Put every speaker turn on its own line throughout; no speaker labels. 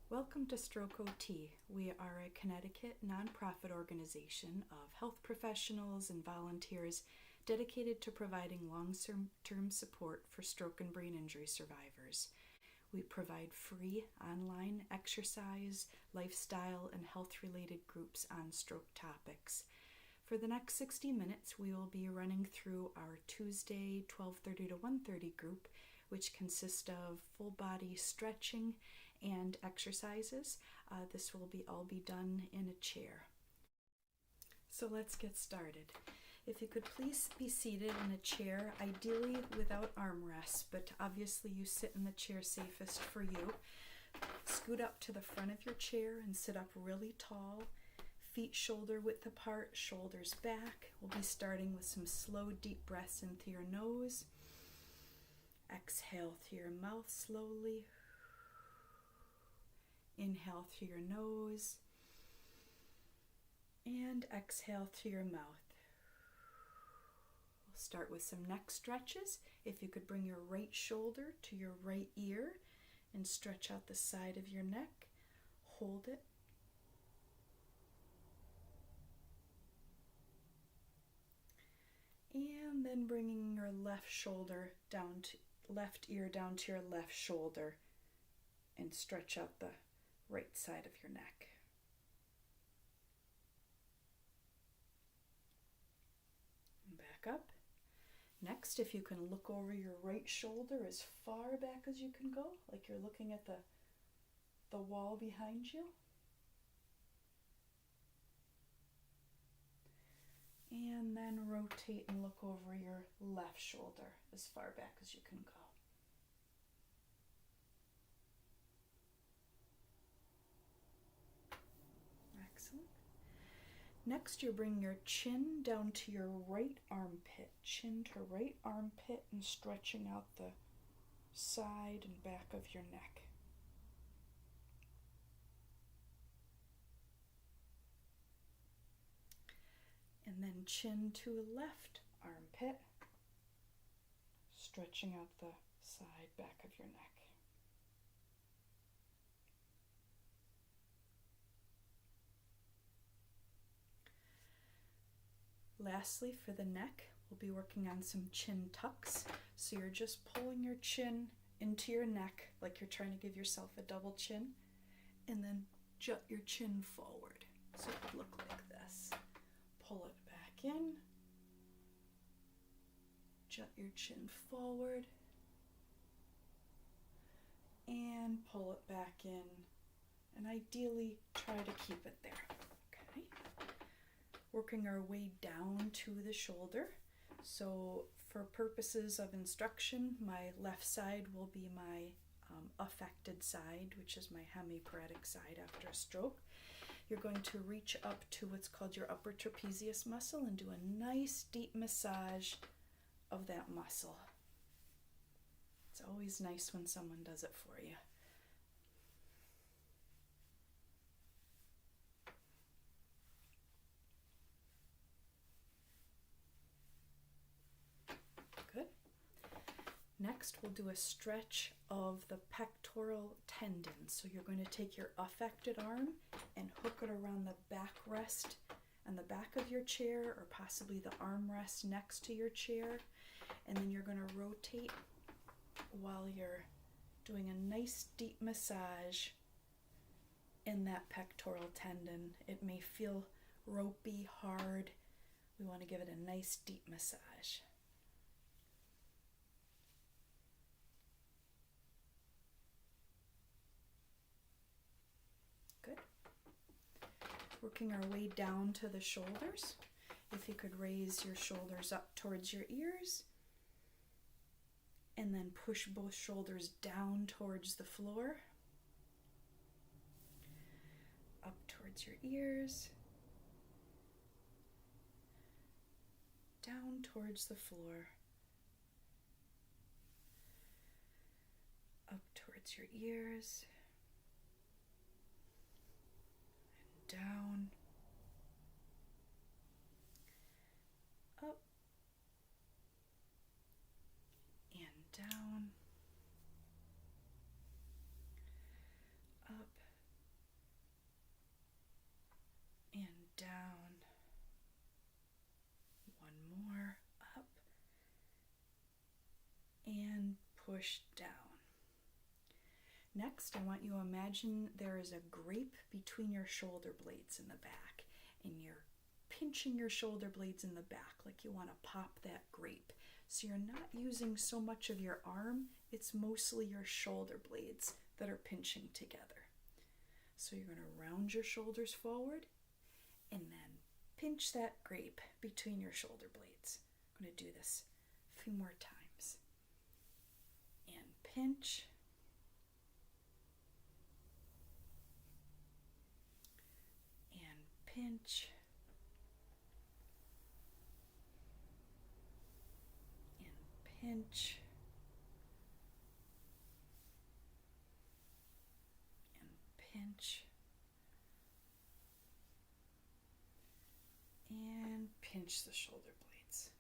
Welcome to StrokeOT. We are a Connecticut nonprofit organization of health professionals and volunteers dedicated to providing long-term support for stroke and brain injury survivors. We provide free online exercise, lifestyle, and health-related groups on stroke topics. For the next 60 minutes, we will be running through our Tuesday 12:30 to 1:30 group, which consists of full body stretching and exercises. This will all be done in a chair. So let's get started. If you could please be seated in a chair, ideally without armrests, but obviously you sit in the chair safest for you. Scoot up to the front of your chair and sit up really tall. Feet shoulder width apart, shoulders back. We'll be starting with some slow, deep breaths in through your nose. Exhale through your mouth slowly. Inhale through your nose. And exhale through your mouth. We'll start with some neck stretches. If you could bring your right shoulder to your right ear and stretch out the side of your neck. Hold it. And then bringing your left shoulder down to left ear down to your left shoulder and stretch out the right side of your neck. And back up. Next, if you can look over your right shoulder as far back as you can go, like you're looking at the wall behind you. And then rotate and look over your left shoulder as far back as you can go. Excellent. Next, you bring your chin down to your right armpit, chin to right armpit, and stretching out the side and back of your neck. And then chin to left armpit, stretching out the side back of your neck. Lastly, for the neck, we'll be working on some chin tucks. So you're just pulling your chin into your neck like you're trying to give yourself a double chin, and then jut your chin forward. So it would look like this. Pull it back in, jut your chin forward, and pull it back in, and ideally try to keep it there. Okay. Working our way down to the shoulder. So for purposes of instruction, my left side will be my affected side, which is my hemiparetic side after a stroke. You're going to reach up to what's called your upper trapezius muscle and do a nice deep massage of that muscle. It's always nice when someone does it for you. Good. Next, we'll do a stretch of the pectoral tendon. So you're going to take your affected arm and hook it around the backrest and the back of your chair, or possibly the armrest next to your chair. And then you're going to rotate while you're doing a nice deep massage in that pectoral tendon. It may feel ropey, hard. We want to give it a nice deep massage. Good. Working our way down to the shoulders. If you could raise your shoulders up towards your ears, and then push both shoulders down towards the floor, up towards your ears, down towards the floor, up towards your ears, and down, up, and down, up, push down. Next, I want you to imagine there is a grape between your shoulder blades in the back, and you're pinching your shoulder blades in the back like you want to pop that grape. So you're not using so much of your arm, it's mostly your shoulder blades that are pinching together. So you're going to round your shoulders forward and then pinch that grape between your shoulder blades. I'm going to do this a few more times. And pinch. And pinch. And pinch. Pinch and pinch the shoulder blades.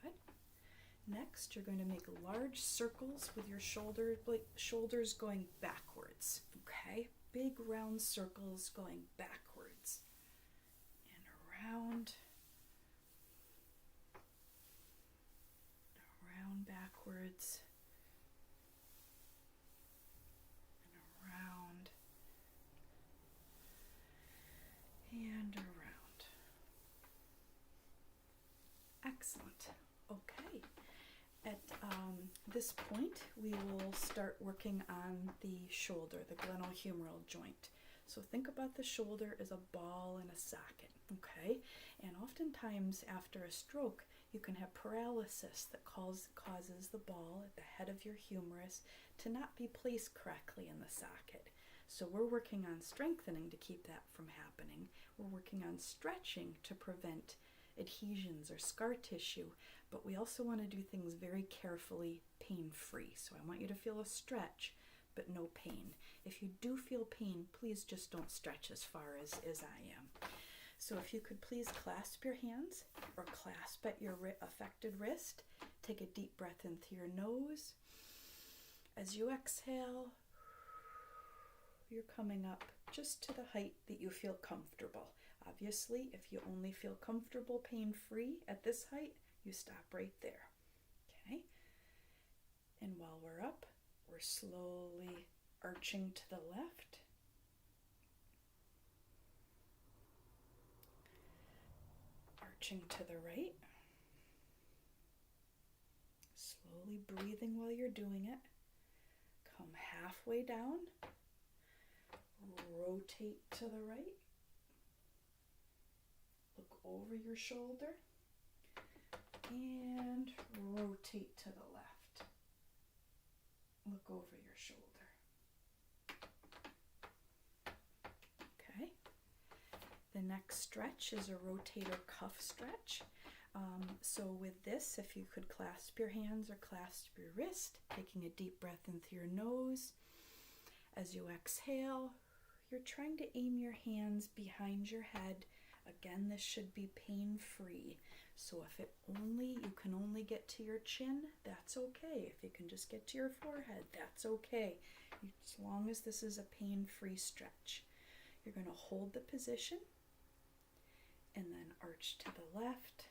Good. Next, you're going to make large circles with your shoulders going backwards. Okay? Big round circles going backwards and around, backwards. And around. Excellent. Okay. At this point, we will start working on the shoulder, the glenohumeral joint. So think about the shoulder as a ball in a socket, okay? And oftentimes after a stroke, you can have paralysis that causes the ball at the head of your humerus to not be placed correctly in the socket. So we're working on strengthening to keep that from happening. We're working on stretching to prevent adhesions or scar tissue, but we also want to do things very carefully, pain-free. So I want you to feel a stretch, but no pain. If you do feel pain, please just don't stretch as far as I am. So if you could please clasp your hands or clasp at your affected wrist. Take a deep breath in through your nose. As you exhale, you're coming up just to the height that you feel comfortable. Obviously, if you only feel comfortable pain-free at this height, you stop right there. Okay? And while we're up, we're slowly arching to the left. Arching to the right. Slowly breathing while you're doing it. Come halfway down. Rotate to the right. Look over your shoulder. And rotate to the left. Look over your shoulder. Okay. The next stretch is a rotator cuff stretch. So with this, if you could clasp your hands or clasp your wrist, taking a deep breath in through your nose. As you exhale, you're trying to aim your hands behind your head. Again, this should be pain-free. So if you can only get to your chin, that's okay. If you can just get to your forehead, that's okay. As long as this is a pain-free stretch. You're going to hold the position and then arch to the left.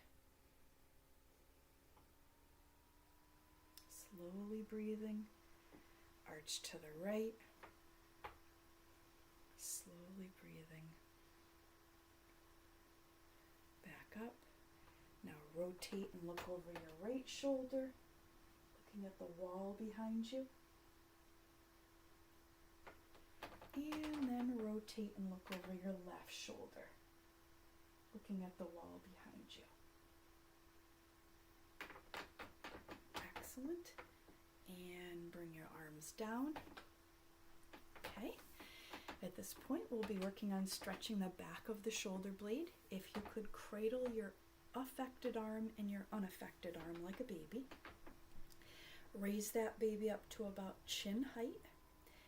Slowly breathing. Arch to the right. Slowly breathing. Back up. Now rotate and look over your right shoulder, looking at the wall behind you. And then rotate and look over your left shoulder, looking at the wall behind you. Excellent. And bring your arms down. Okay. At this point, we'll be working on stretching the back of the shoulder blade. If you could cradle your affected arm and your unaffected arm like a baby. Raise that baby up to about chin height.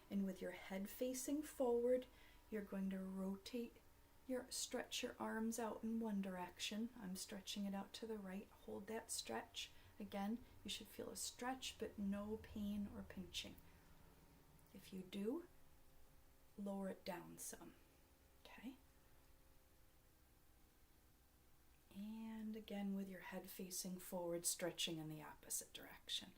And with your head facing forward, you're going to stretch your arms out in one direction. I'm stretching it out to the right. Hold that stretch. Again, you should feel a stretch, but no pain or pinching. If you do, lower it down some. Okay? And again, with your head facing forward, stretching in the opposite direction.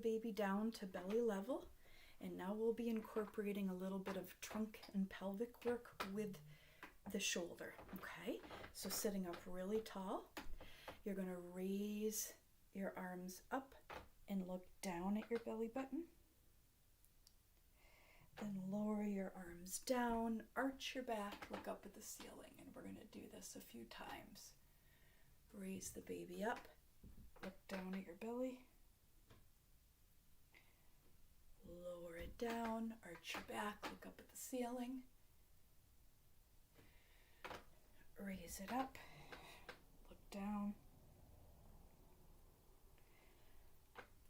baby down to belly level, and now we'll be incorporating a little bit of trunk and pelvic work with the shoulder. Okay, so sitting up really tall, you're going to raise your arms up and look down at your belly button. Then lower your arms down, arch your back, look up at the ceiling, and we're going to do this a few times. Raise the baby up, look down at your belly, lower it down, arch your back, look up at the ceiling, raise it up, look down,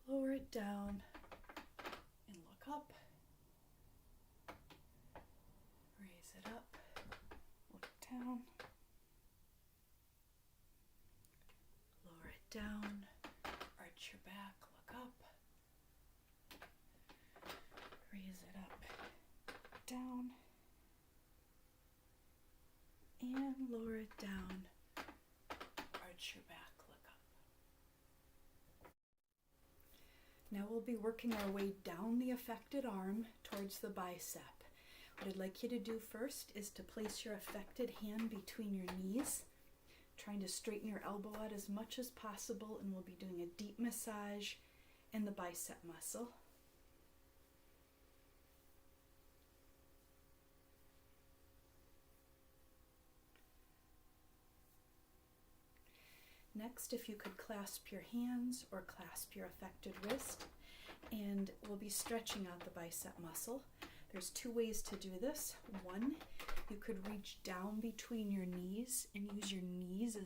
lower it down, and look up, raise it up, look down, lower it down, arch your back, look up, raise it up, down, and lower it down, arch your back, look up. Now we'll be working our way down the affected arm towards the bicep. What I'd like you to do first is to place your affected hand between your knees, trying to straighten your elbow out as much as possible, and we'll be doing a deep massage in the bicep muscle. Next, if you could clasp your hands or clasp your affected wrist, and we'll be stretching out the bicep muscle. There's two ways to do this. One, you could reach down between your knees and use your knees as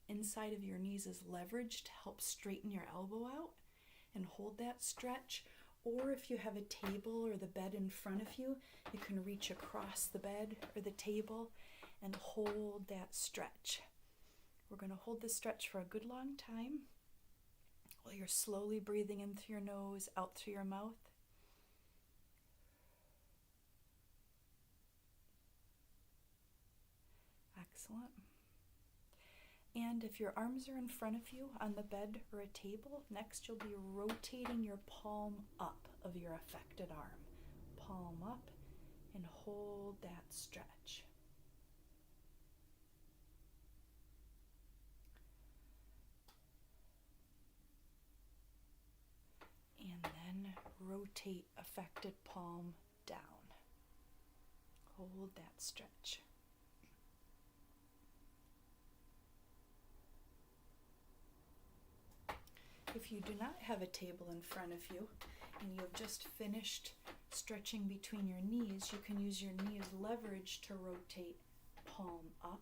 inside of your knees as leverage to help straighten your elbow out and hold that stretch. Or if you have a table or the bed in front of you, you can reach across the bed or the table and hold that stretch. We're going to hold this stretch for a good long time while you're slowly breathing in through your nose, out through your mouth. Excellent. And if your arms are in front of you on the bed or a table, next you'll be rotating your palm up of your affected arm. Palm up and hold that stretch. And then rotate affected palm down. Hold that stretch. If you do not have a table in front of you and you have just finished stretching between your knees, you can use your knee as leverage to rotate palm up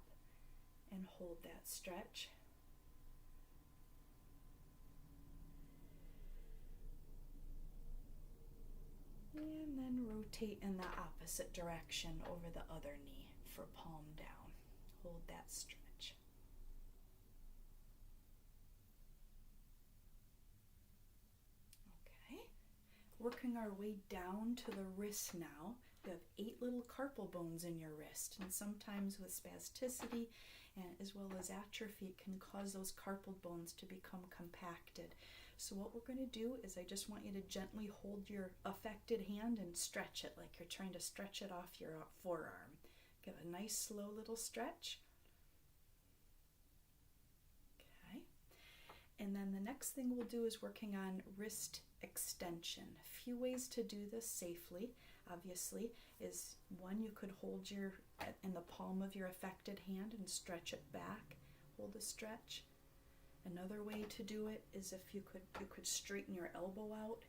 and hold that stretch. And then rotate in the opposite direction over the other knee for palm down. Hold that stretch. Okay, working our way down to the wrist now. You have 8 little carpal bones in your wrist, and sometimes with spasticity and as well as atrophy, it can cause those carpal bones to become compacted. So what we're going to do is I just want you to gently hold your affected hand and stretch it like you're trying to stretch it off your forearm. Give a nice slow little stretch. Okay. And then the next thing we'll do is working on wrist extension. A few ways to do this safely, obviously, is one, you could hold in the palm of your affected hand and stretch it back. Hold a stretch. Another way to do it is if you could straighten your elbow out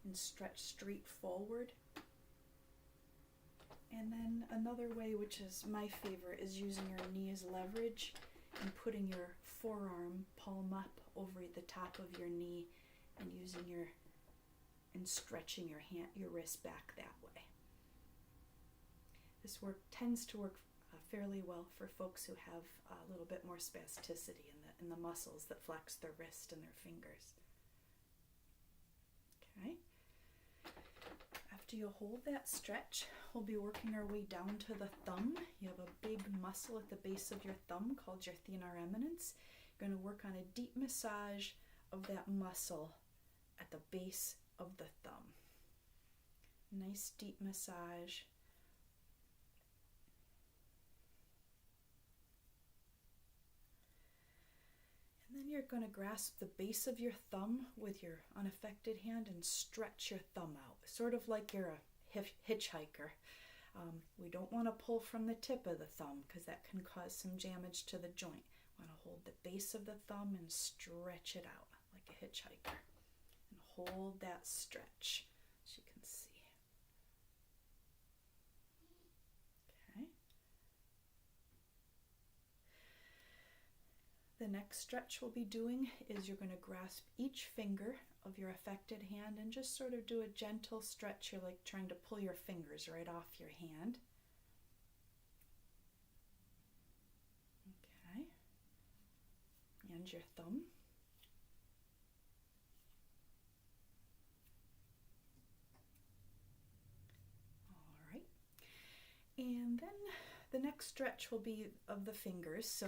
and stretch straight forward. And then another way, which is my favorite, is using your knee as leverage and putting your forearm palm up over the top of your knee and stretching your wrist back that way. This tends to work fairly well for folks who have a little bit more spasticity in the muscles that flex their wrist and their fingers. Okay. After you hold that stretch, we'll be working our way down to the thumb. You have a big muscle at the base of your thumb called your thenar eminence. You're going to work on a deep massage of that muscle at the base of the thumb. Nice deep massage. And then you're going to grasp the base of your thumb with your unaffected hand and stretch your thumb out, sort of like you're a hitchhiker. We don't want to pull from the tip of the thumb because that can cause some damage to the joint. We want to hold the base of the thumb and stretch it out like a hitchhiker. And hold that stretch, as you can see. Okay. The next stretch we'll be doing is you're going to grasp each finger of your affected hand and just sort of do a gentle stretch. You're like trying to pull your fingers right off your hand. Okay. And your thumb. All right. And then the next stretch will be of the fingers. So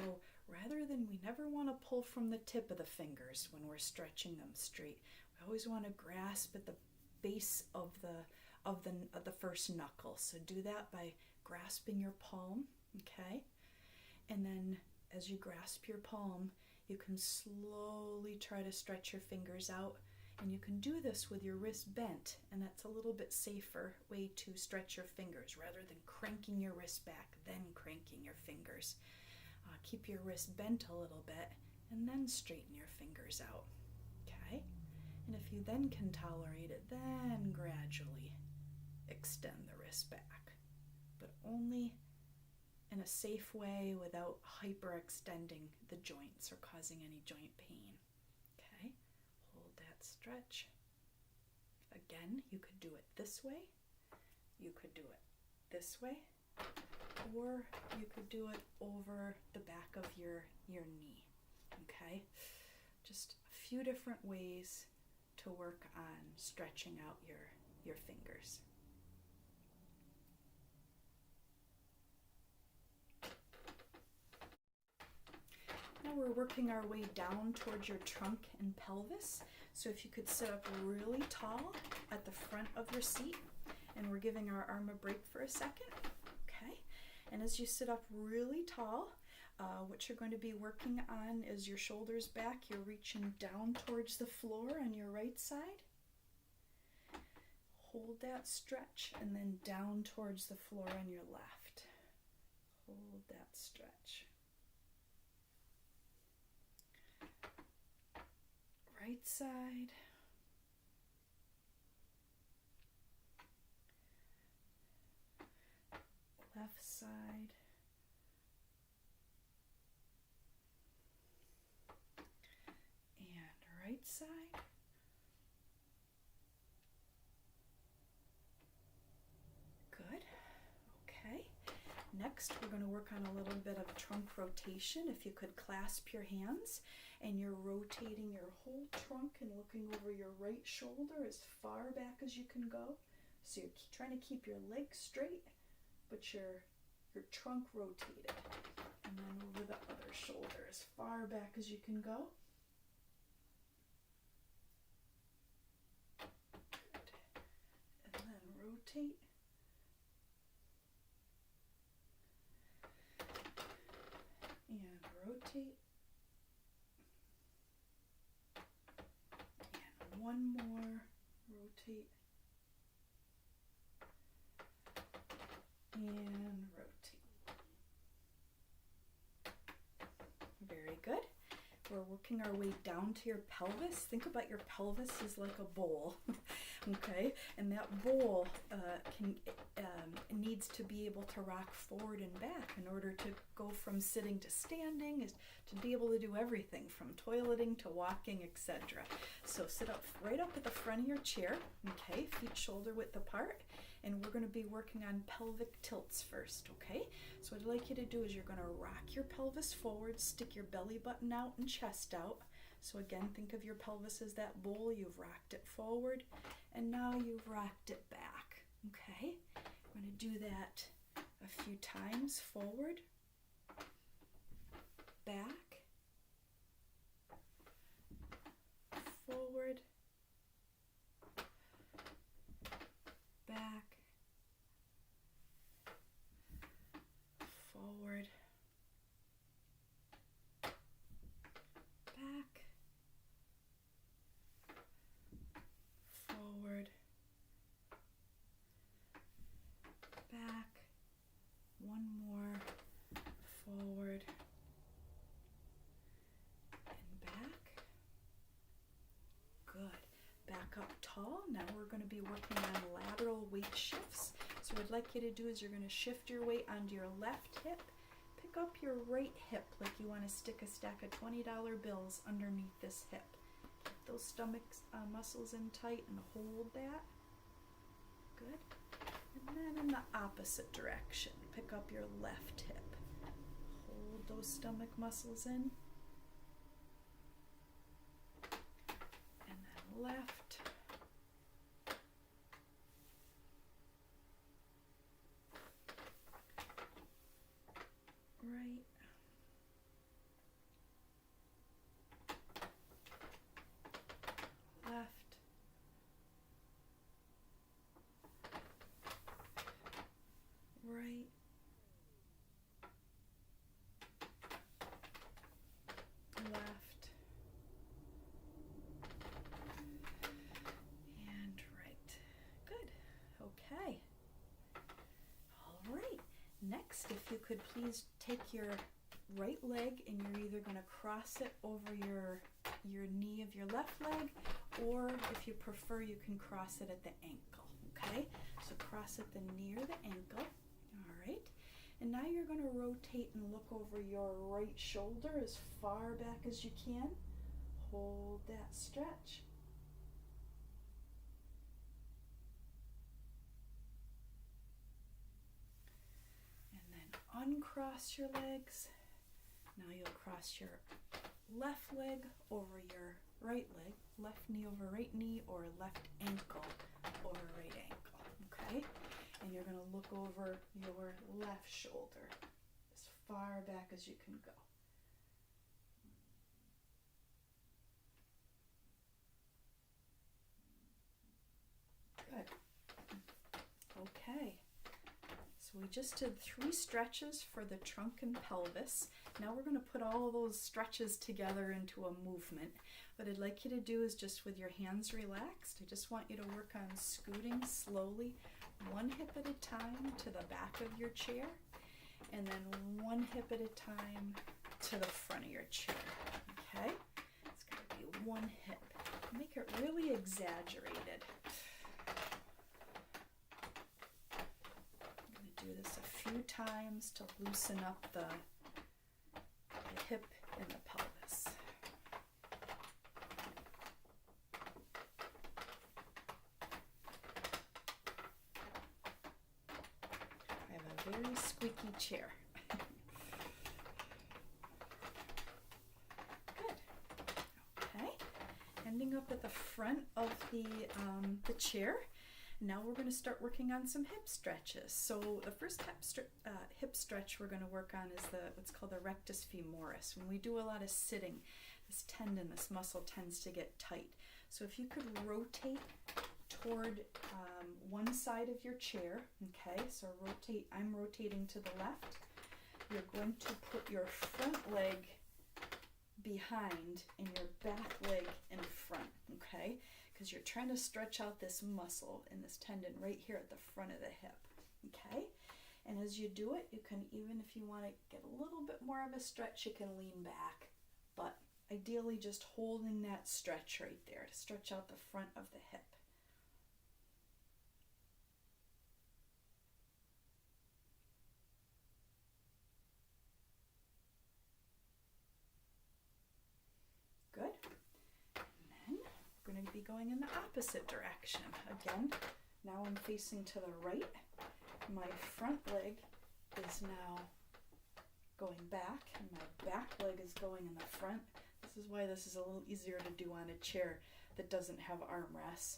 rather than, we never want to pull from the tip of the fingers when we're stretching them straight. We always want to grasp at the base of the first knuckle. So do that by grasping your palm, okay? And then as you grasp your palm, you can slowly try to stretch your fingers out. And you can do this with your wrist bent, and that's a little bit safer way to stretch your fingers rather than cranking your wrist back, then cranking your fingers. Keep your wrist bent a little bit and then straighten your fingers out, okay? And if you then can tolerate it, then gradually extend the wrist back, but only in a safe way without hyperextending the joints or causing any joint pain, okay? Hold that stretch. Again, you could do it this way, you could do it this way, or you could do it over the back of your knee, okay? Just a few different ways to work on stretching out your fingers. Now we're working our way down towards your trunk and pelvis. So if you could sit up really tall at the front of your seat, and we're giving our arm a break for a second, okay? And as you sit up really tall, what you're going to be working on is your shoulders back. You're reaching down towards the floor on your right side. Hold that stretch, and then down towards the floor on your left. Hold that stretch. Right side. Left side. And right side. Good. Okay. Next, we're going to work on a little bit of trunk rotation. If you could clasp your hands, and you're rotating your whole trunk and looking over your right shoulder as far back as you can go. So you're trying to keep your legs straight, but your trunk rotated. And then over the other shoulder as far back as you can go. Good. And then rotate. And rotate. And one more. Rotate. And rotate. Very good. We're working our way down to your pelvis. Think about your pelvis as like a bowl, okay? And that bowl needs to be able to rock forward and back in order to go from sitting to standing, is to be able to do everything from toileting to walking, etc. So sit up right up at the front of your chair, okay? Feet shoulder width apart. And we're going to be working on pelvic tilts first, okay? So what I'd like you to do is you're going to rock your pelvis forward, stick your belly button out and chest out. So again, think of your pelvis as that bowl. You've rocked it forward, and now you've rocked it back, okay? We're going to do that a few times. Forward, back, forward, So what I'd like you to do is you're going to shift your weight onto your left hip. Pick up your right hip like you want to stick a stack of $20 bills underneath this hip. Keep those stomach muscles in tight and hold that. Good. And then in the opposite direction, pick up your left hip. Hold those stomach muscles in. And then left. Right. Left. Right. Left. And right. Good. Okay. All right. Next, if you could please take your right leg and you're either going to cross it over your knee of your left leg, or if you prefer, you can cross it at the ankle. Okay? So cross at the knee or the ankle. All right. And now you're going to rotate and look over your right shoulder as far back as you can. Hold that stretch. And then uncross your legs. Now you'll cross your left leg over your right leg, left knee over right knee, or left ankle over right ankle. Okay? And you're going to look over your left shoulder as far back as you can go. Good. Okay. So we just did 3 stretches for the trunk and pelvis. Now we're going to put all of those stretches together into a movement. What I'd like you to do is just with your hands relaxed, I just want you to work on scooting slowly, one hip at a time to the back of your chair, and then one hip at a time to the front of your chair. Okay? It's got to be one hip. Make it really exaggerated. I'm going to do this a few times to loosen up the hip and the pelvis. I have a very squeaky chair. Good. Okay. Ending up at the front of the chair. Now we're going to start working on some hip stretches. So the first hip stretch we're going to work on is what's called the rectus femoris. When we do a lot of sitting, this tendon, this muscle tends to get tight. So if you could rotate toward one side of your chair, okay, so rotate, I'm rotating to the left. You're going to put your front leg behind and your back leg in front, okay? Because you're trying to stretch out this muscle in this tendon right here at the front of the hip, okay? And as you do it, you can, even if you want to get a little bit more of a stretch, you can lean back. But ideally just holding that stretch right there to stretch out the front of the hip. Good. Going to be going in the opposite direction. Again, now I'm facing to the right. My front leg is now going back, and my back leg is going in the front. This is why this is a little easier to do on a chair that doesn't have armrests.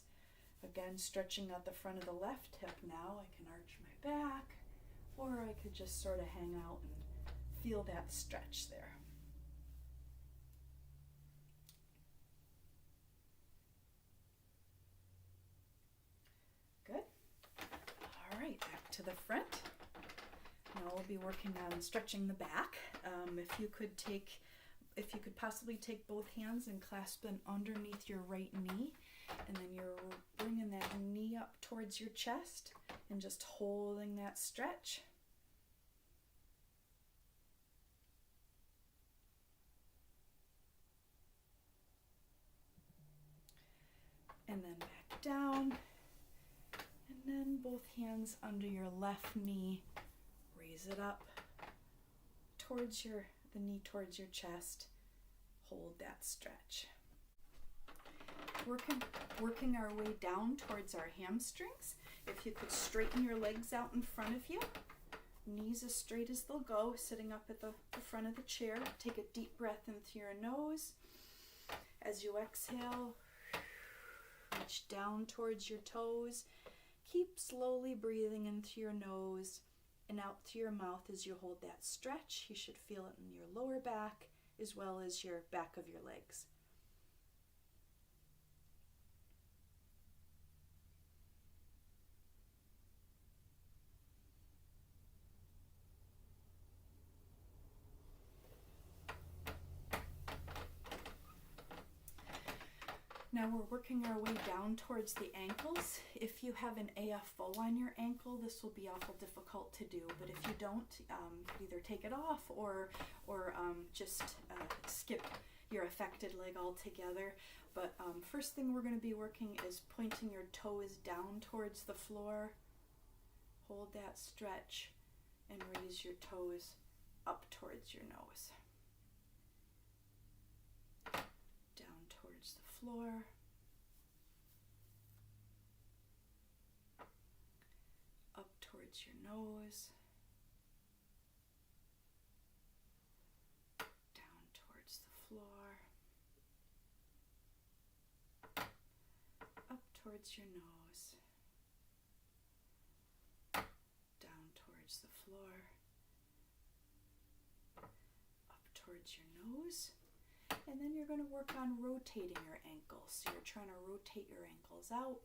Again, stretching out the front of the left hip now. I can arch my back, or I could just sort of hang out and feel that stretch there. Back to the front. Now we'll be working on stretching the back. If you could possibly take both hands and clasp them underneath your right knee, and then you're bringing that knee up towards your chest and just holding that stretch. And then back down. And then both hands under your left knee. Raise it up towards the knee towards your chest. Hold that stretch. Working our way down towards our hamstrings. If you could straighten your legs out in front of you, knees as straight as they'll go, sitting up at the front of the chair. Take a deep breath in through your nose. As you exhale, reach down towards your toes. Keep slowly breathing in through your nose and out through your mouth as you hold that stretch. You should feel it in your lower back as well as your back of your legs. Now we're working our way down towards the ankles. If you have an AFO on your ankle, this will be awful difficult to do, but if you don't, you could either take it off or just skip your affected leg altogether. But first thing we're going to be working is pointing your toes down towards the floor. Hold that stretch and raise your toes up towards your nose. The floor. Up towards your nose. Down towards the floor. Up towards your nose. Down towards the floor. Up towards your nose. And then you're going to work on rotating your ankles. So you're trying to rotate your ankles out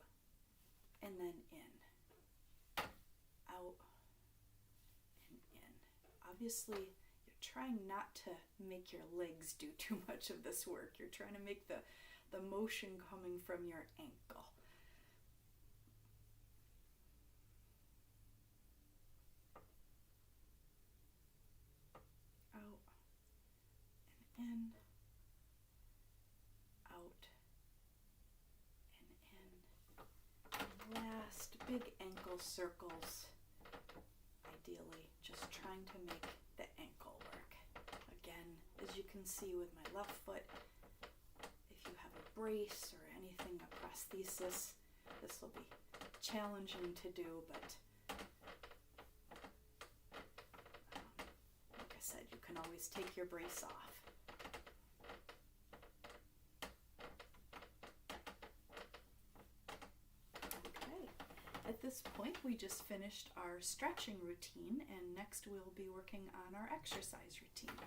and then in. Out and in. Obviously, you're trying not to make your legs do too much of this work. You're trying to make the motion coming from your ankle. Out and in. Last, big ankle circles, ideally just trying to make the ankle work. Again, as you can see with my left foot, if you have a brace or anything, a prosthesis, this will be challenging to do, but like I said, you can always take your brace off. At this point, we just finished our stretching routine, and next we'll be working on our exercise routine.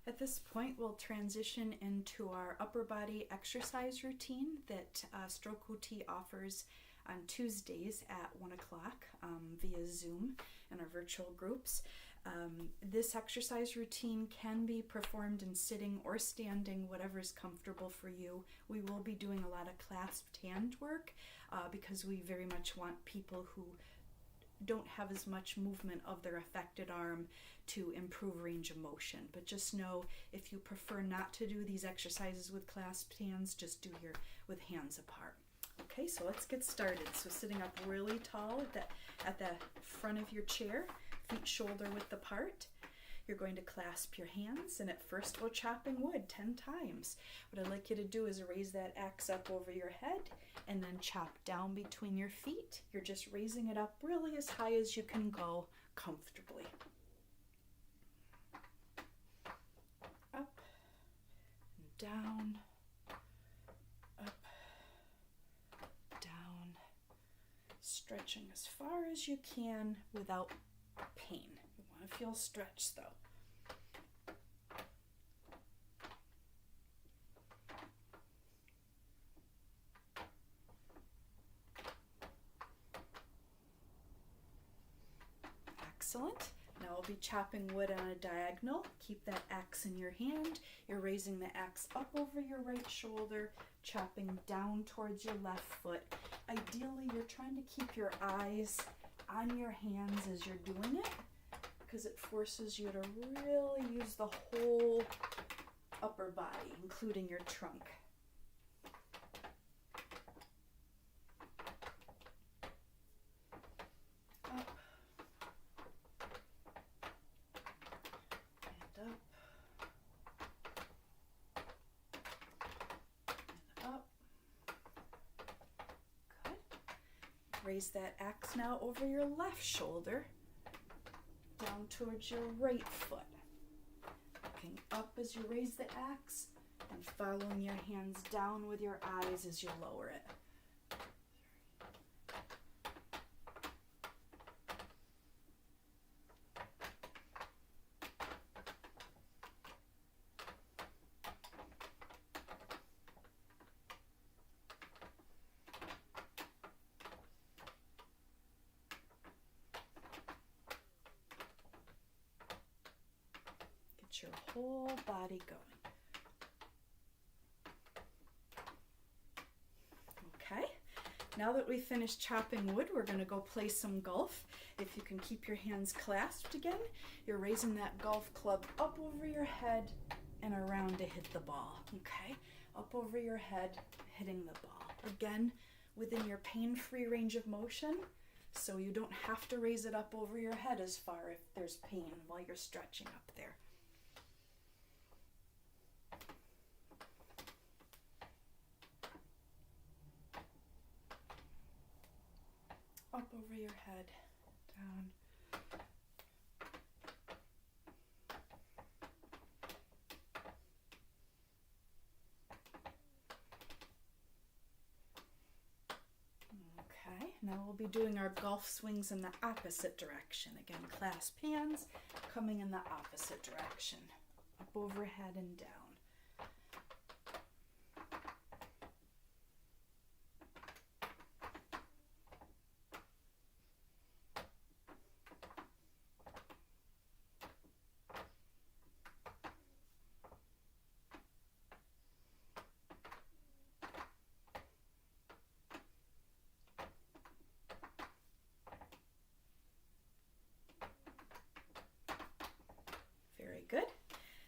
At this point, we'll transition into our upper body exercise routine that StrokeOT offers on Tuesdays at 1 o'clock via Zoom in our virtual groups. This exercise routine can be performed in sitting or standing, whatever is comfortable for you. We will be doing a lot of clasped hand work because we very much want people who don't have as much movement of their affected arm to improve range of motion. But just know, if you prefer not to do these exercises with clasped hands, just do your with hands apart. Okay, so let's get started. So sitting up really tall at the front of your chair, feet shoulder width apart. You're going to clasp your hands, and at first we're chopping wood 10 times. What I'd like you to do is raise that axe up over your head and then chop down between your feet. You're just raising it up really as high as you can go comfortably. Up, and down, up, down. Stretching as far as you can without pain. You want to feel stretched though. Excellent. Now we'll be chopping wood on a diagonal. Keep that axe in your hand. You're raising the axe up over your right shoulder, chopping down towards your left foot. Ideally, you're trying to keep your eyes on your hands as you're doing it, because it forces you to really use the whole upper body, including your trunk. raise that axe now over your left shoulder, down towards your right foot. Looking up as you raise the axe and following your hands down with your eyes as you lower it. Get your whole body going. Okay, now that we've finished chopping wood, we're going to go play some golf. If you can keep your hands clasped again, you're raising that golf club up over your head and around to hit the ball. Okay, up over your head, hitting the ball. Again, within your pain-free range of motion, so you don't have to raise it up over your head as far if there's pain while you're stretching up there. Up over your head, down. Okay, now we'll be doing our golf swings in the opposite direction. Again, clasp hands, coming in the opposite direction. Up overhead and down. Good.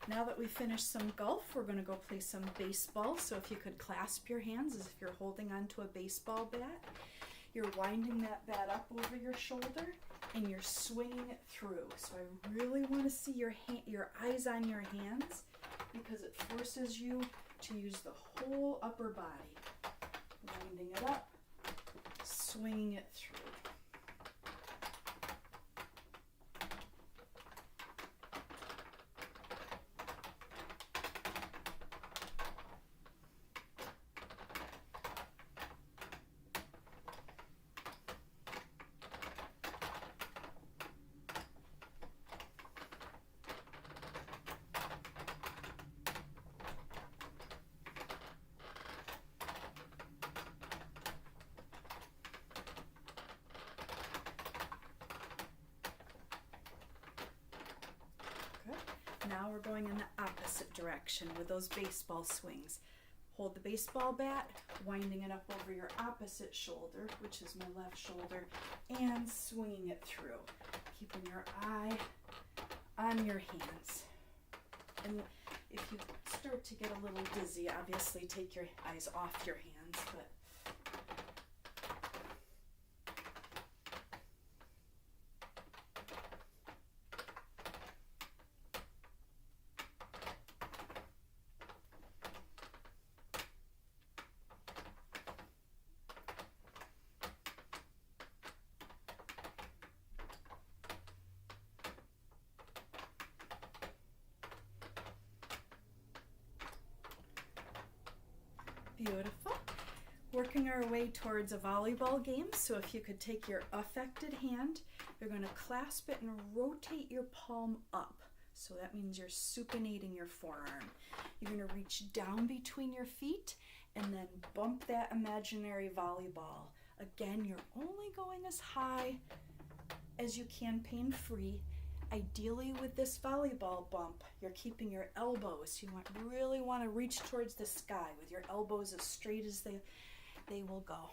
Now that we've finished some golf, we're going to go play some baseball. So if you could clasp your hands as if you're holding onto a baseball bat. You're winding that bat up over your shoulder and you're swinging it through. So I really want to see your eyes on your hands because it forces you to use the whole upper body. Winding it up, swinging it through. Now we're going in the opposite direction with those baseball swings. Hold the baseball bat, winding it up over your opposite shoulder, which is my left shoulder, and swinging it through. Keeping your eye on your hands. And if you start to get a little dizzy, obviously take your eyes off your hands, but beautiful. Working our way towards a volleyball game. So if you could take your affected hand, you're going to clasp it and rotate your palm up. So that means you're supinating your forearm. You're going to reach down between your feet and then bump that imaginary volleyball. Again, you're only going as high as you can pain-free. Ideally with this volleyball bump, you're keeping your elbows. You really want to reach towards the sky with your elbows as straight as they will go.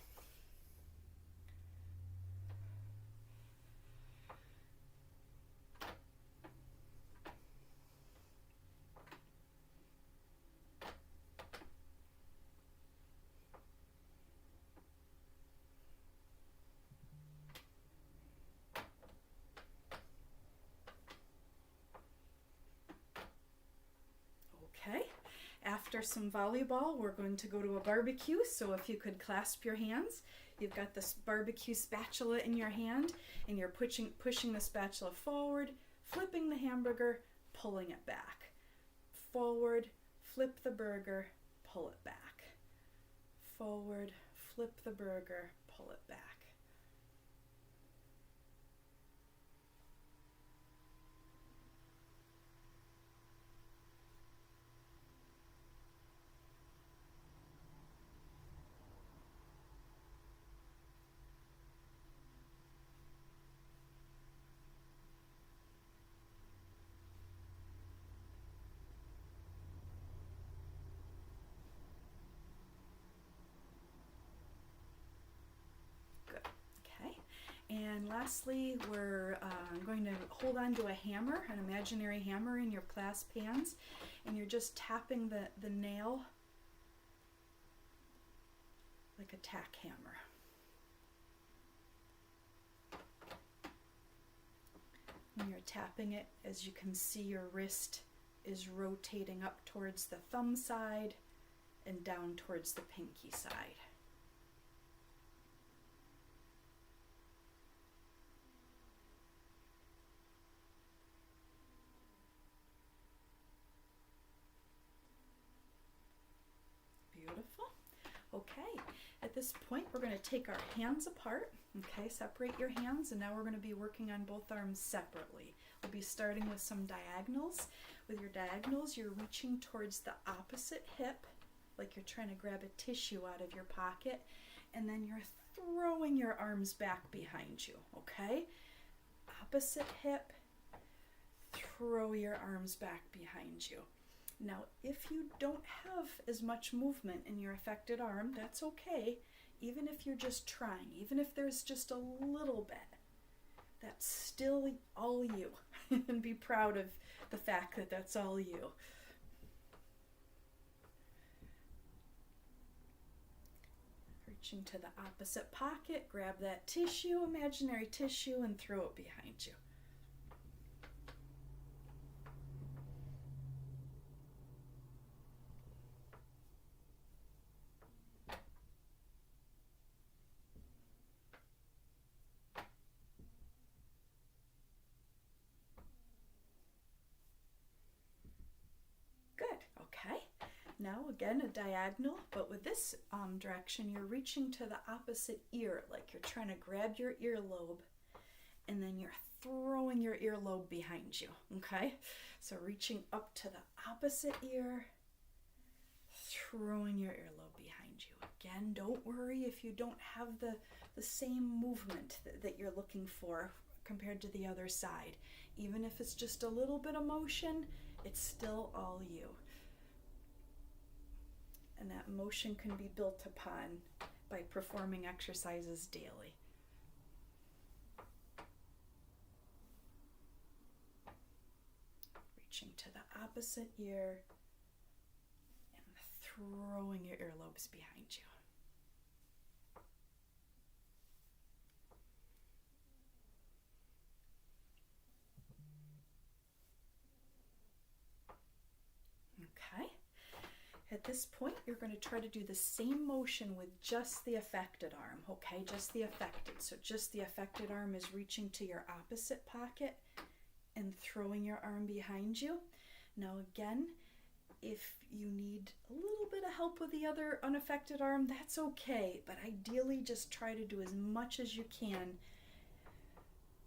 Okay, after some volleyball, we're going to go to a barbecue. So if you could clasp your hands, You've got this barbecue spatula in your hand, and you're pushing the spatula forward, flipping the hamburger, pulling it back. Forward, flip the burger, pull it back. Forward, flip the burger, pull it back. And lastly, we're going to hold on to a hammer, an imaginary hammer in your clasp hands, and you're just tapping the nail like a tack hammer. When you're tapping it, as you can see, your wrist is rotating up towards the thumb side and down towards the pinky side. Beautiful. Okay, at this point we're going to take our hands apart. Okay, separate your hands, and now we're going to be working on both arms separately. We'll be starting with some diagonals. With your diagonals, you're reaching towards the opposite hip, like you're trying to grab a tissue out of your pocket, and then you're throwing your arms back behind you, okay? Opposite hip, throw your arms back behind you. Now, if you don't have as much movement in your affected arm, that's okay. Even if you're just trying, even if there's just a little bit, that's still all you. And be proud of the fact that that's all you. Reaching to the opposite pocket, grab that tissue, imaginary tissue, and throw it behind you. Now again, a diagonal, but with this direction, you're reaching to the opposite ear, like you're trying to grab your earlobe, and then you're throwing your earlobe behind you, okay? So reaching up to the opposite ear, throwing your earlobe behind you. Again, don't worry if you don't have the same movement that you're looking for compared to the other side. Even if it's just a little bit of motion, it's still all you. And that motion can be built upon by performing exercises daily. Reaching to the opposite ear and throwing your earlobes behind you. Okay. At this point, you're going to try to do the same motion with just the affected arm, okay? Just the affected. So just the affected arm is reaching to your opposite pocket and throwing your arm behind you. Now again, if you need a little bit of help with the other unaffected arm, that's okay. But ideally, just try to do as much as you can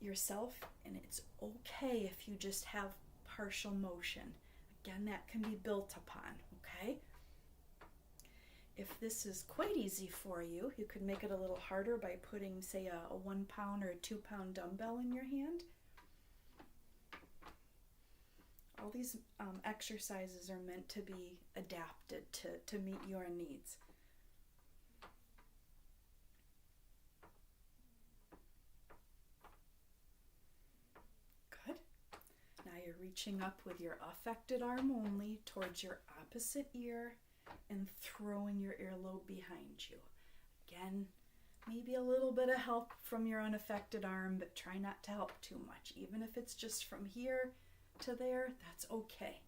yourself, and it's okay if you just have partial motion. Again, that can be built upon, okay? If this is quite easy for you, you could make it a little harder by putting, say, a 1 pound or a 2 pound dumbbell in your hand. All these exercises are meant to be adapted to meet your needs. Good. Now you're reaching up with your affected arm only towards your opposite ear and throwing your earlobe behind you. Again, maybe a little bit of help from your unaffected arm, but try not to help too much. Even if it's just from here to there, that's okay.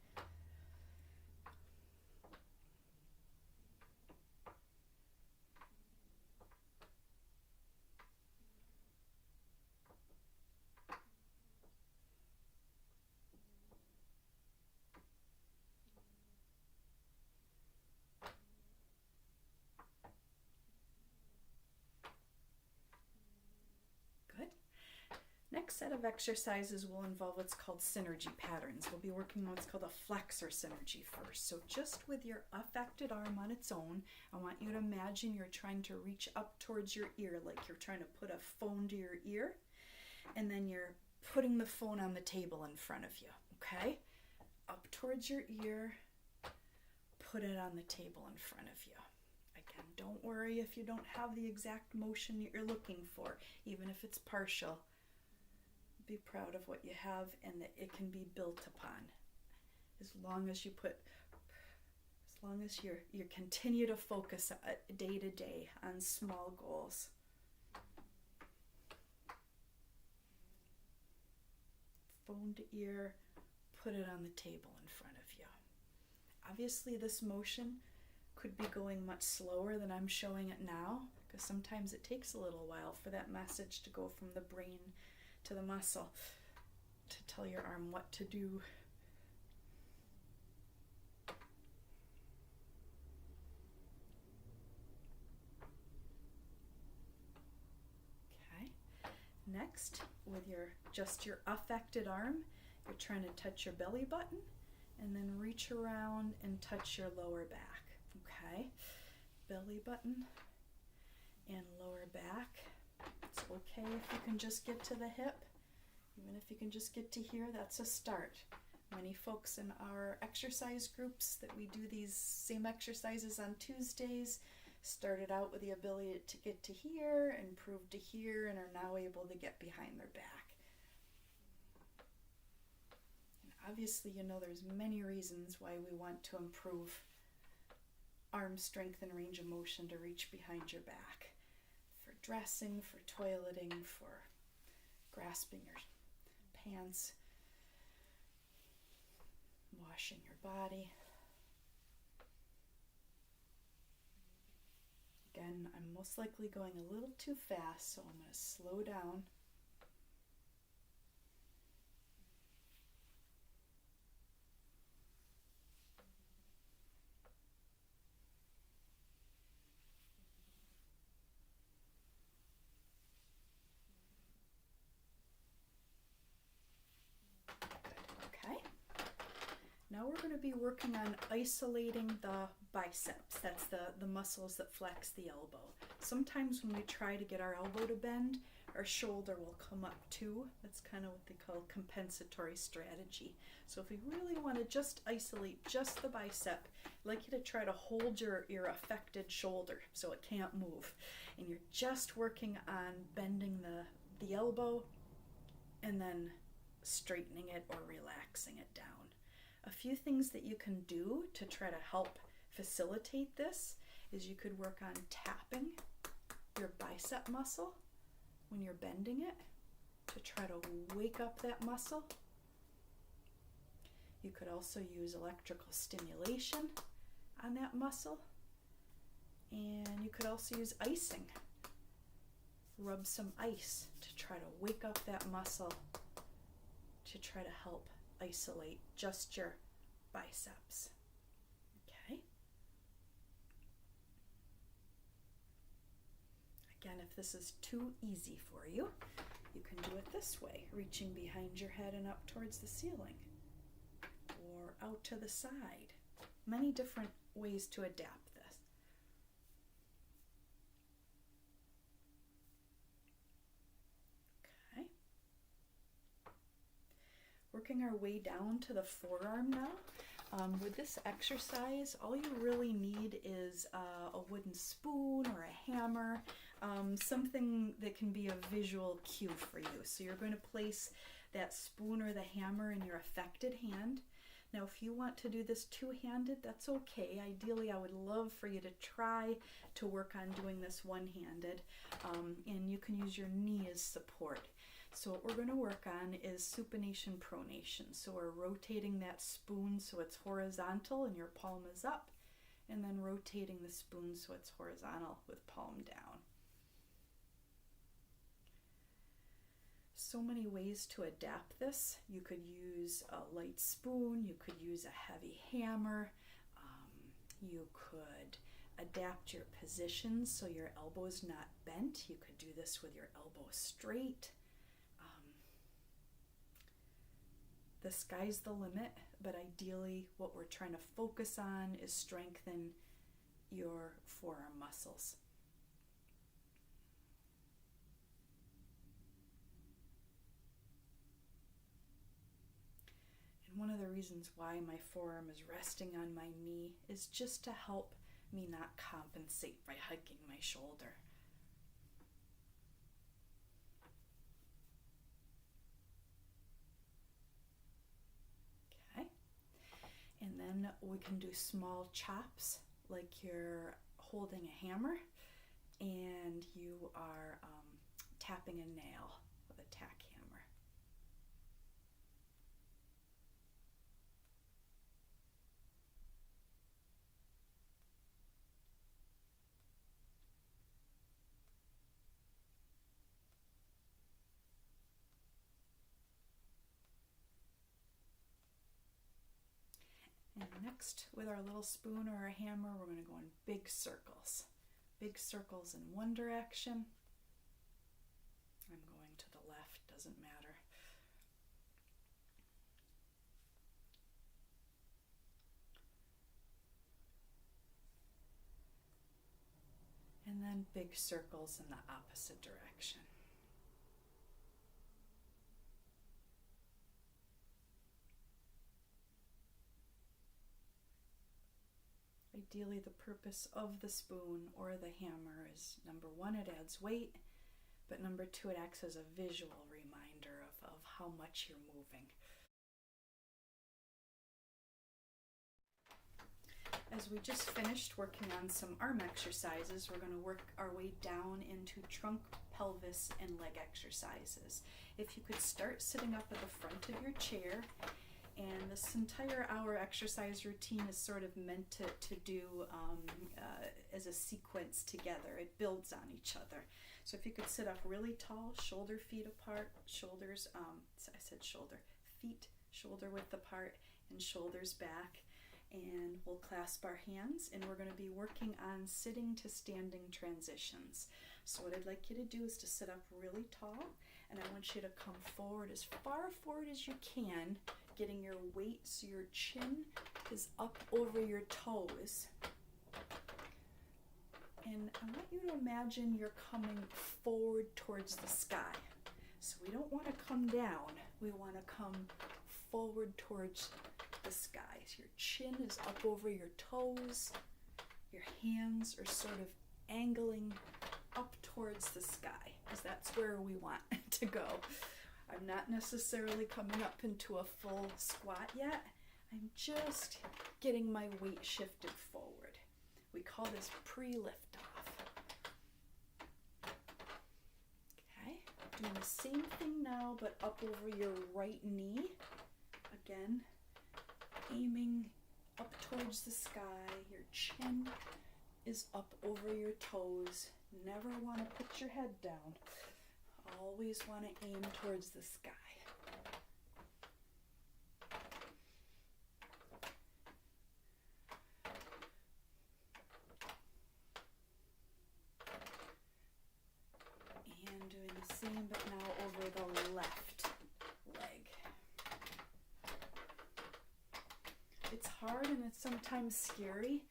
next set of exercises will involve what's called synergy patterns. We'll be working on what's called a flexor synergy first. So just with your affected arm on its own, I want you to imagine you're trying to reach up towards your ear, like you're trying to put a phone to your ear, and then you're putting the phone on the table in front of you, okay? Up towards your ear, put it on the table in front of you. Again, don't worry if you don't have the exact motion that you're looking for, even if it's partial. Be proud of what you have and that it can be built upon. As long as you continue to focus day to day on small goals. Phone to ear, put it on the table in front of you. Obviously this motion could be going much slower than I'm showing it now, because sometimes it takes a little while for that message to go from the brain to the muscle to tell your arm what to do. Okay. Next, with just your affected arm, you're trying to touch your belly button and then reach around and touch your lower back. Okay? Belly button and lower back. It's okay if you can just get to the hip. Even if you can just get to here, that's a start. Many folks in our exercise groups that we do these same exercises on Tuesdays started out with the ability to get to here, improved to here, and are now able to get behind their back. And obviously, you know, there's many reasons why we want to improve arm strength and range of motion to reach behind your back. For dressing, for toileting, for grasping your pants, washing your body. Again, I'm most likely going a little too fast, so I'm going to slow down. Now we're going to be working on isolating the biceps. That's the muscles that flex the elbow. Sometimes when we try to get our elbow to bend, our shoulder will come up too. That's kind of what they call compensatory strategy. So if we really want to just isolate just the bicep, I'd like you to try to hold your affected shoulder so it can't move. And you're just working on bending the elbow and then straightening it or relaxing it down. A few things that you can do to try to help facilitate this is you could work on tapping your bicep muscle when you're bending it to try to wake up that muscle. You could also use electrical stimulation on that muscle, and you could also use icing. Rub some ice to try to wake up that muscle to try to help isolate just your biceps. Okay. Again, if this is too easy for you, you can do it this way, reaching behind your head and up towards the ceiling, or out to the side. Many different ways to adapt this. Okay. Working our way down to the forearm now. With this exercise, all you really need is a wooden spoon or a hammer, something that can be a visual cue for you. So you're going to place that spoon or the hammer in your affected hand. Now, if you want to do this two-handed, that's okay. Ideally, I would love for you to try to work on doing this one-handed, and you can use your knee as support. So what we're going to work on is supination pronation. So we're rotating that spoon so it's horizontal and your palm is up, and then rotating the spoon so it's horizontal with palm down. So many ways to adapt this. You could use a light spoon, you could use a heavy hammer, you could adapt your position so your elbow's not bent. You could do this with your elbow straight. the sky's the limit, but ideally what we're trying to focus on is strengthen your forearm muscles. And one of the reasons why my forearm is resting on my knee is just to help me not compensate by hiking my shoulder. Okay, and then we can do small chops like you're holding a hammer and you are tapping a nail with a tack hammer. And next, with our little spoon or a hammer, we're going to go in big circles. Big circles in one direction. I'm going to the left, doesn't matter. And then big circles in the opposite direction. Ideally, the purpose of the spoon or the hammer is, number one, it adds weight, but number two, it acts as a visual reminder of how much you're moving. As we just finished working on some arm exercises, we're going to work our way down into trunk, pelvis, and leg exercises. If you could start sitting up at the front of your chair. And this entire hour exercise routine is sort of meant to do as a sequence together. It builds on each other. So if you could sit up really tall, shoulder feet apart, shoulders, I said shoulder, feet shoulder width apart and shoulders back. And we'll clasp our hands and we're going to be working on sitting to standing transitions. So what I'd like you to do is to sit up really tall, and I want you to come forward as far forward as you can, getting your weight so your chin is up over your toes. And I want you to imagine you're coming forward towards the sky. So we don't want to come down, we want to come forward towards the sky. So your chin is up over your toes, your hands are sort of angling up towards the sky, because that's where we want to go. I'm not necessarily coming up into a full squat yet. I'm just getting my weight shifted forward. We call this pre-lift off. Okay, doing the same thing now, but up over your right knee. Again, aiming up towards the sky. Your chin is up over your toes. Never want to put your head down. Always want to aim towards the sky. And doing the same, but now over the left leg. It's hard and it's sometimes scary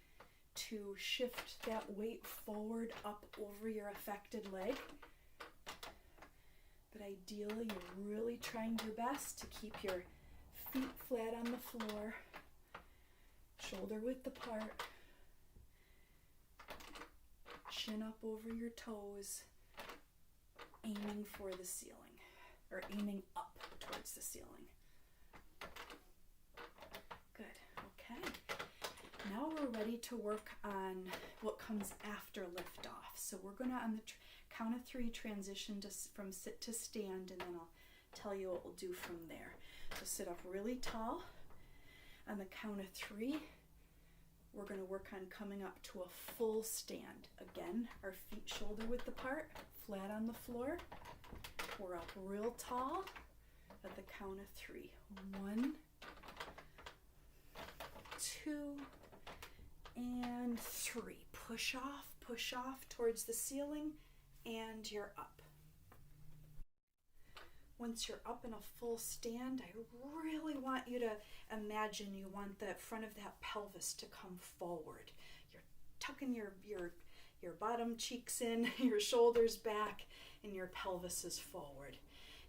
to shift that weight forward up over your affected leg. But ideally, you're really trying your best to keep your feet flat on the floor, shoulder width apart, chin up over your toes, aiming for the ceiling, or aiming up towards the ceiling. Good, okay. Now we're ready to work on what comes after liftoff. So we're going to, on the count of 3, transition from sit to stand, and then I'll tell you what we'll do from there. So sit up really tall. On the count of 3, we're going to work on coming up to a full stand. Again, our feet shoulder width apart, flat on the floor. We're up real tall at the count of 3. 1, 2, and 3. Push off towards the ceiling, and you're up. Once you're up in a full stand, I really want you to imagine you want the front of that pelvis to come forward. You're tucking your bottom cheeks in, your shoulders back, and your pelvis is forward.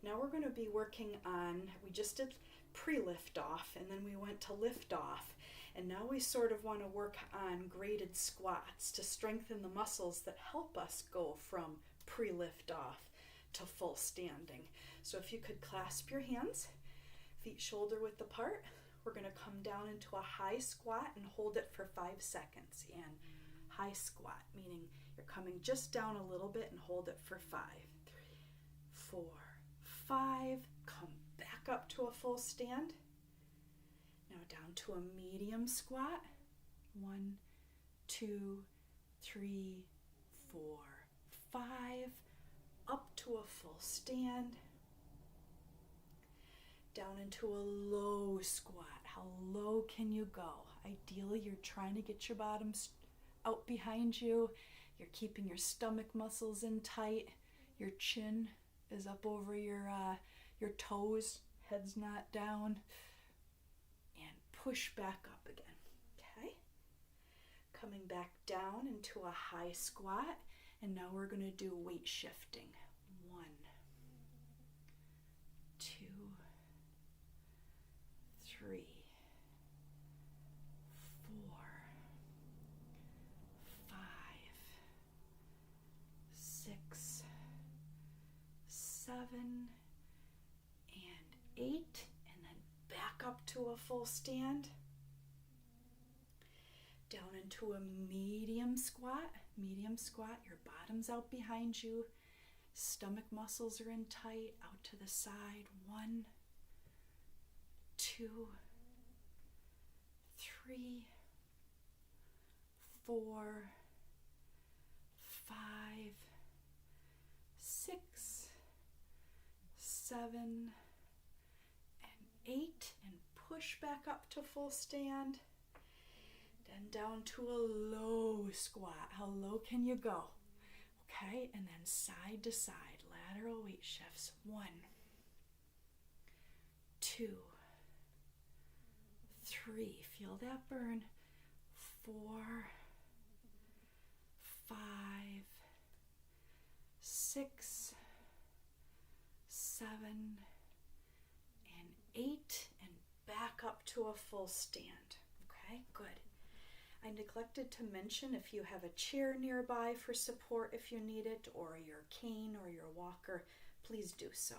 Now we're going to be working on, we just did pre-lift off, and then we went to lift off. And now we sort of want to work on graded squats to strengthen the muscles that help us go from pre-lift off to full standing. So if you could clasp your hands, feet shoulder width apart, we're going to come down into a high squat and hold it for 5 seconds. And high squat, meaning you're coming just down a little bit and hold it for 5, 3, 4, 5. Come back up to a full stand. Now down to a medium squat. 1, 2, 3, 4, 5. Up to a full stand. Down into a low squat. How low can you go? Ideally, you're trying to get your bottom out behind you. You're keeping your stomach muscles in tight. Your chin is up over your toes. Head's not down. And push back up again. Okay? Coming back down into a high squat. And now we're going to do weight shifting. 1, 2, 3, 4, 5, 6, 7, and 8. And then back up to a full stand. Down into a medium squat. Medium squat, your bottom's out behind you. Stomach muscles are in tight. Out to the side. 1, 2, 3, 4, 5, 6, 7, and 8. And push back up to full stand. Then down to a low squat. How low can you go? Okay, and then side to side, lateral weight shifts. 1, 2, 3. Feel that burn. 4, 5, 6, 7, and 8. And back up to a full stand. Okay, good. I neglected to mention if you have a chair nearby for support if you need it, or your cane or your walker, please do so.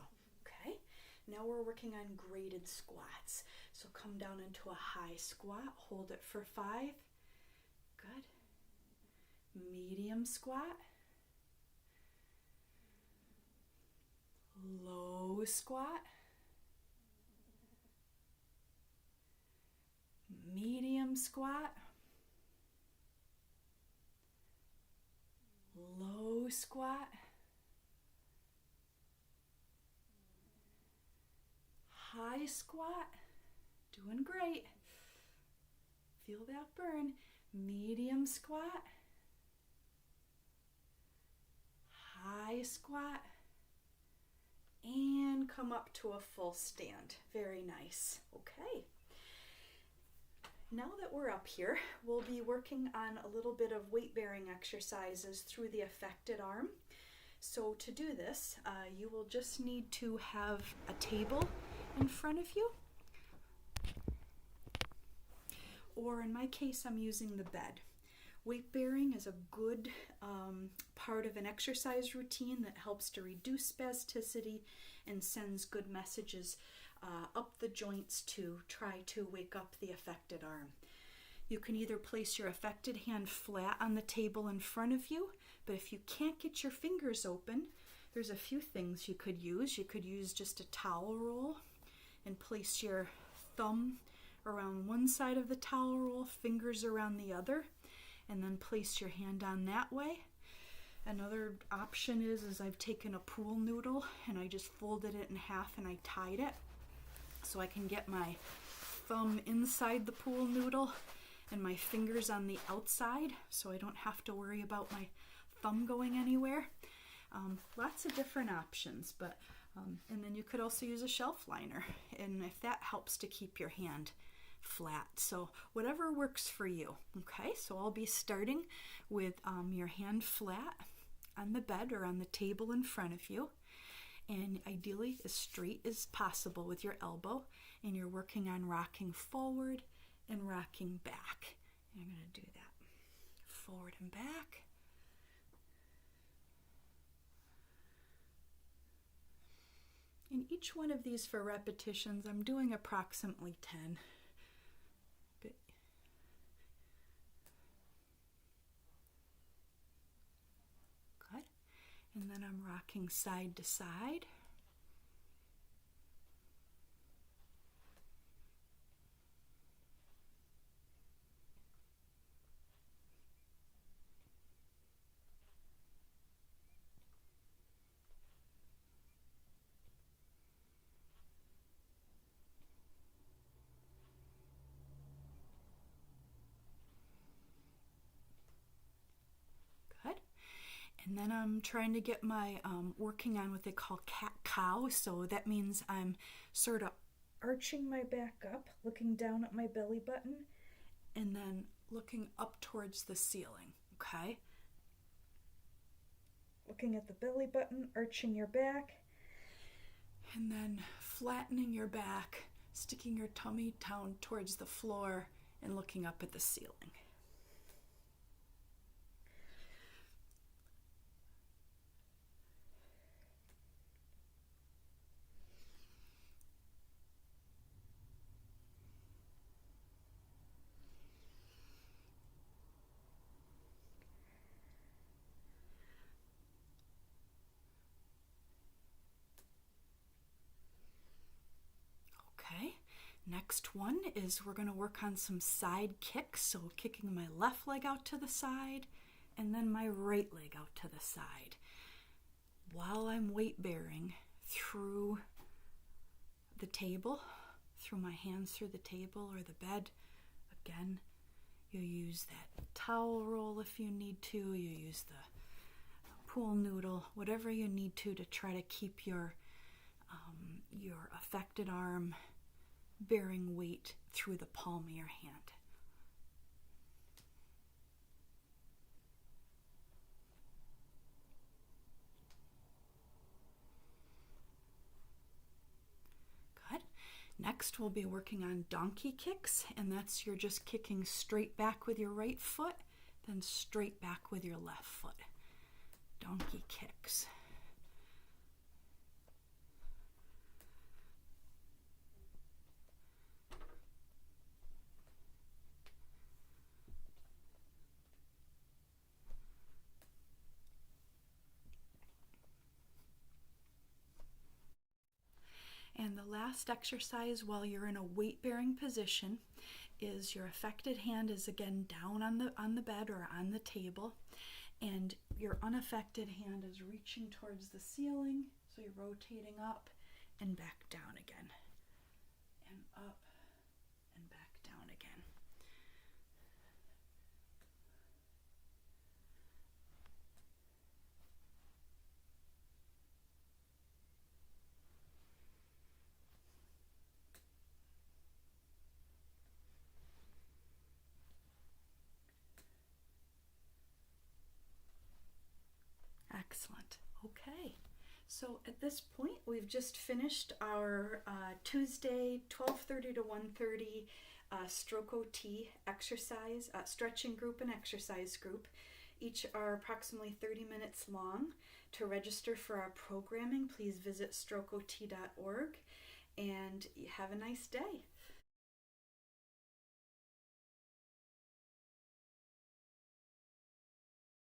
Okay? Now we're working on graded squats. So come down into a high squat, hold it for 5. Good. Medium squat. Low squat. Medium squat. Low squat. High squat. Doing great. Feel that burn. Medium squat. High squat. And come up to a full stand. Very nice. Okay. Now that we're up here, we'll be working on a little bit of weight-bearing exercises through the affected arm. So to do this, you will just need to have a table in front of you. Or in my case, I'm using the bed. Weight-bearing is a good part of an exercise routine that helps to reduce spasticity and sends good messages up the joints to try to wake up the affected arm. You can either place your affected hand flat on the table in front of you, but if you can't get your fingers open, there's a few things you could use. You could use just a towel roll and place your thumb around one side of the towel roll, fingers around the other, and then place your hand on that way. Another option is I've taken a pool noodle and I just folded it in half and I tied it so I can get my thumb inside the pool noodle and my fingers on the outside so I don't have to worry about my thumb going anywhere. Lots of different options, but And then you could also use a shelf liner, and if that helps to keep your hand flat. So whatever works for you. Okay, so I'll be starting with your hand flat on the bed or on the table in front of you, and ideally as straight as possible with your elbow, and you're working on rocking forward and rocking back. And I'm going to do that. Forward and back. In each one of these for repetitions, I'm doing approximately 10. Good. Good. And then I'm rocking side to side. And then I'm trying to get my working on what they call cat-cow. So that means I'm sort of arching my back up, looking down at my belly button, and then looking up towards the ceiling, okay? Looking at the belly button, arching your back, and then flattening your back, sticking your tummy down towards the floor, and looking up at the ceiling. Next one is we're going to work on some side kicks. So kicking my left leg out to the side and then my right leg out to the side while I'm weight bearing through the table, through my hands through the table or the bed. Again, you use that towel roll if you need to. You use the pool noodle, whatever you need to try to keep your affected arm bearing weight through the palm of your hand. Good. Next we'll be working on donkey kicks, and that's you're just kicking straight back with your right foot, then straight back with your left foot. Donkey kicks. And the last exercise while you're in a weight-bearing position is your affected hand is again down on the bed or on the table, and your unaffected hand is reaching towards the ceiling, so you're rotating up and back down again, and up and back down again. Excellent. Okay. So at this point, we've just finished our Tuesday 12:30 to 1:30 StrokeOT exercise, stretching group and exercise group. Each are approximately 30 minutes long. To register for our programming, please visit StrokeOT.org, and have a nice day.